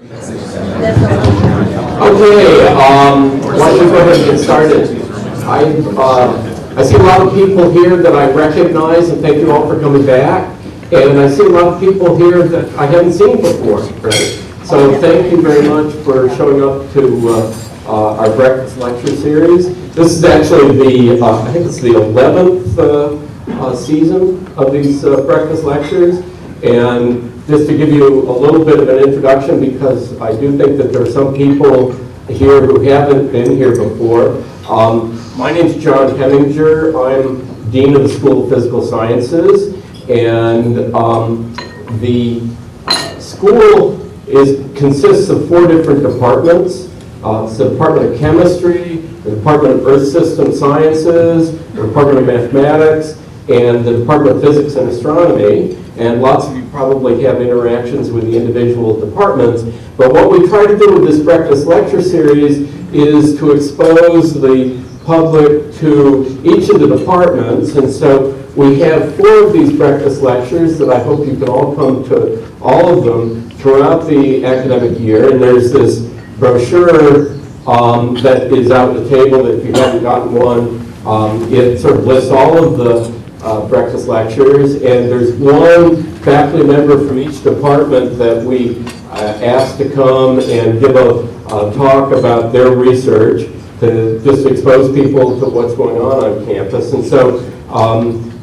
Okay, why don't we go ahead and get started? I see a lot of people here that I recognize, and thank you all for coming back. And I see a lot of people here that I haven't seen before, right? So thank you very much for showing up to our breakfast lecture series. This is actually the, I think it's the 11th season of these breakfast lectures. And just to give you a little bit of an introduction, because I do think that there are some people here who haven't been here before. My name's John Heminger. I'm Dean of the School of Physical Sciences, and the school consists of 4 different departments. It's the Department of Chemistry, the Department of Earth System Sciences, the Department of Mathematics, and the Department of Physics and Astronomy. And lots of you probably have interactions with the individual departments. But what we try to do with this breakfast lecture series is to expose the public to each of the departments. And so we have 4 of these breakfast lectures that I hope you can all come to all of them throughout the academic year. And there's this brochure that is out at the table that if you haven't gotten one, it sort of lists all of the breakfast lectures, and there's one faculty member from each department that we asked to come and give a talk about their research to just expose people to what's going on campus. And so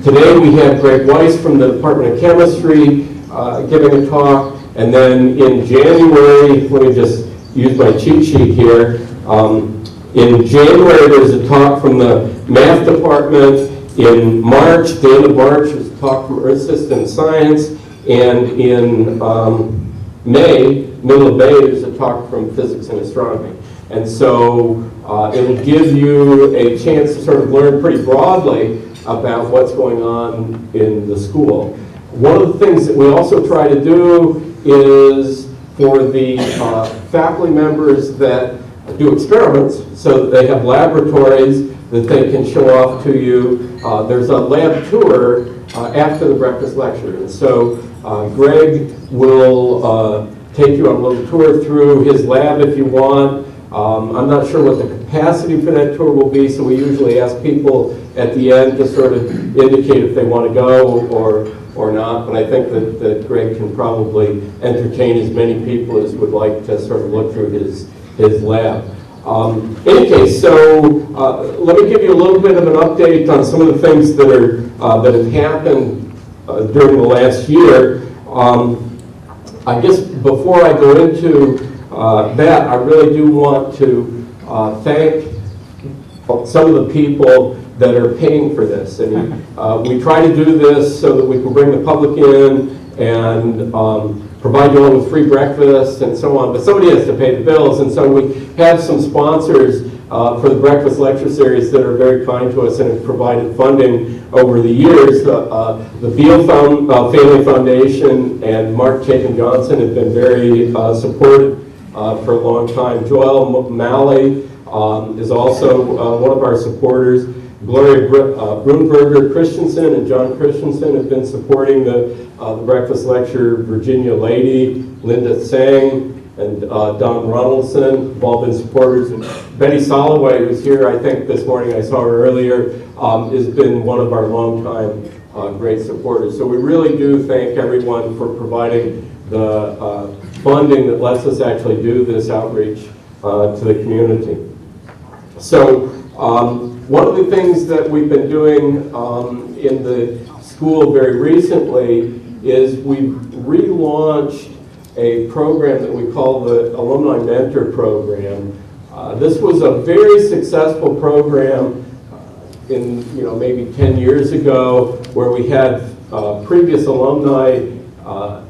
today we have Greg Weiss from the Department of Chemistry giving a talk, and then in January, let me just use my cheat sheet here. In January there's a talk from the math department. In March, the end of March, there's a talk from Earth System Science, and in May, middle of May, there's a talk from Physics and Astronomy. And so it'll give you a chance to sort of learn pretty broadly about what's going on in the school. One of the things that we also try to do is for the faculty members that do experiments, so that they have laboratories that they can show off to you. There's a lab tour after the breakfast lecture. And so Greg will take you on a little tour through his lab if you want. I'm not sure what the capacity for that tour will be, so we usually ask people at the end to sort of indicate if they want to go or not. But I think that Greg can probably entertain as many people as would like to sort of look through his lab. In any case, so let me give you a little bit of an update on some of the things that have happened during the last year. I guess before I go into that, I really do want to thank some of the people that are paying for this. And we try to do this so that we can bring the public in and provide you all with free breakfast and so on, but somebody has to pay the bills, and so we have some sponsors for the breakfast lecture series that are very kind to us and have provided funding over the years. The Beal Family Foundation and Mark Chapin Johnson have been very supportive for a long time. Joel Malley is also one of our supporters. Gloria Brunberger Christensen and John Christensen have been supporting the breakfast lecture. Virginia Lady, Linda Tsang, and Don Ronaldson have all been supporters. And Betty Soloway, who's here, I think this morning, I saw her earlier, has been one of our longtime great supporters. So we really do thank everyone for providing the funding that lets us actually do this outreach to the community. So one of the things that we've been doing in the school very recently is we've relaunched a program that we call the Alumni Mentor Program. This was a very successful program in maybe 10 years ago, where we had previous alumni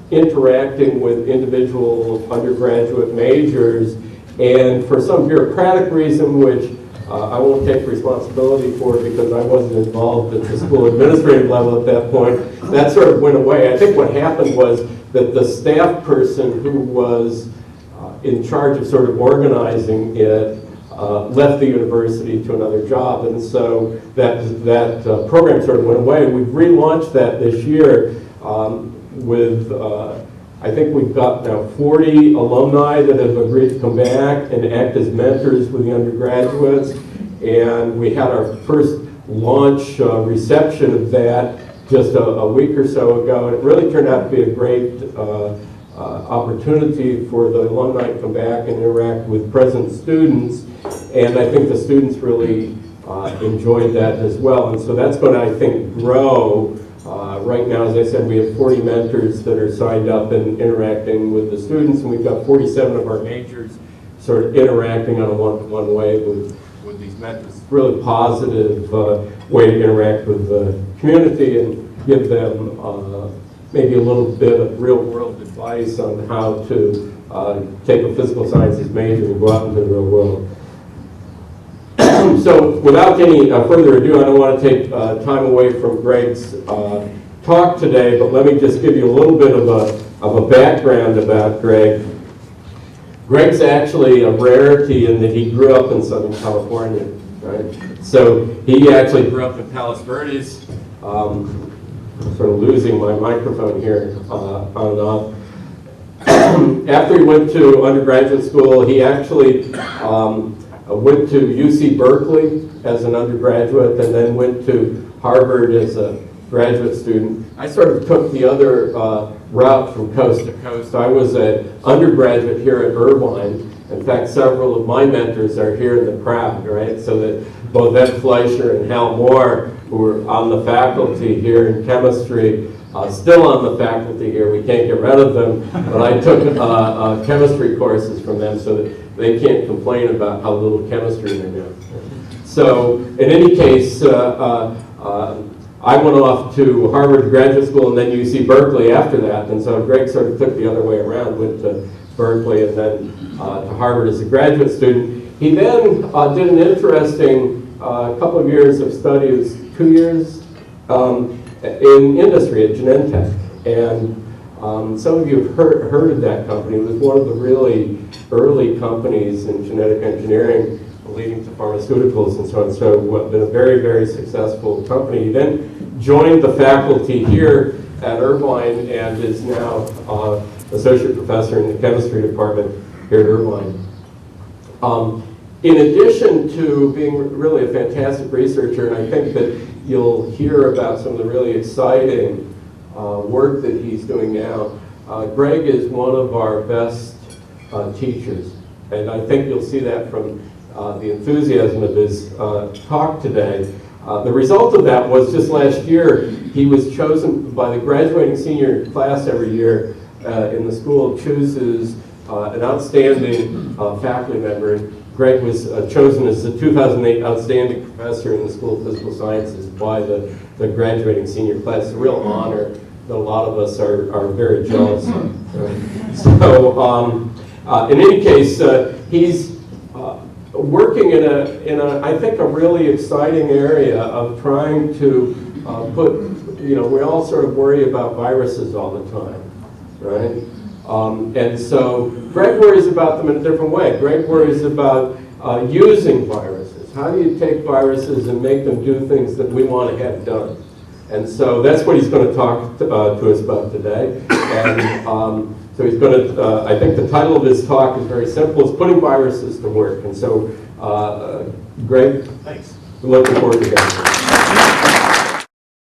interacting with individual undergraduate majors, and for some bureaucratic reason, which I won't take responsibility for because I wasn't involved at the school administrative level at that point, that sort of went away. I think what happened was that the staff person who was in charge of sort of organizing it left the university to another job, and so that program sort of went away. We've relaunched that this year with I think we've got now 40 alumni that have agreed to come back and act as mentors with the undergraduates. And we had our first launch reception of that just a week or so ago. And it really turned out to be a great opportunity for the alumni to come back and interact with present students. And I think the students really enjoyed that as well. And so that's going to, I think, grow. Right now, as I said, we have 40 mentors that are signed up and interacting with the students, and we've got 47 of our majors sort of interacting on a one-to-one way with these mentors. It's a really positive way to interact with the community and give them maybe a little bit of real-world advice on how to take a physical sciences major and go out into the real world. So without any further ado, I don't want to take time away from Greg's talk today, but let me just give you a little bit of a background about Greg. Greg's actually a rarity in that he grew up in Southern California, right? So he actually grew up in Palos Verdes. I'm sort of losing my microphone here on and off. After he went to undergraduate school, he actually went to UC Berkeley as an undergraduate and then went to Harvard as a graduate student. I sort of took the other route from coast to coast. I was an undergraduate here at Irvine. In fact, several of my mentors are here in the crowd, right? So that both Ed Fleischer and Hal Moore, who were on the faculty here in chemistry, still on the faculty here. We can't get rid of them, but I took chemistry courses from them so that they can't complain about how little chemistry they know. So in any case, I went off to Harvard Graduate School and then UC Berkeley after that, and so Greg sort of took the other way around, went to Berkeley and then to Harvard as a graduate student. He then did an interesting couple of years of study, it was 2 years, in industry at Genentech. And some of you have heard of that company. It was one of the really early companies in genetic engineering leading to pharmaceuticals and so on. So been a very, very successful company. He then joined the faculty here at Irvine and is now associate professor in the chemistry department here at Irvine. In addition to being really a fantastic researcher, and I think that you'll hear about some of the really exciting work that he's doing now, Greg is one of our best teachers. And I think you'll see that from the enthusiasm of his talk today. The result of that was just last year, he was chosen by the graduating senior class every year in the school, chooses an outstanding faculty member. And Greg was chosen as the 2008 Outstanding Professor in the School of Physical Sciences by the graduating senior class. It's a real honor that a lot of us are very jealous of. Right? So in any case, he's working in a I think a really exciting area of trying to we all sort of worry about viruses all the time, right? And so Greg worries about them in a different way. Greg worries about using viruses. How do you take viruses and make them do things that we want to have done? And so that's what he's going to talk to us about today. And so he's going to, I think the title of his talk is very simple. It's Putting Viruses to Work. And so, Greg, thanks. We're looking forward to that.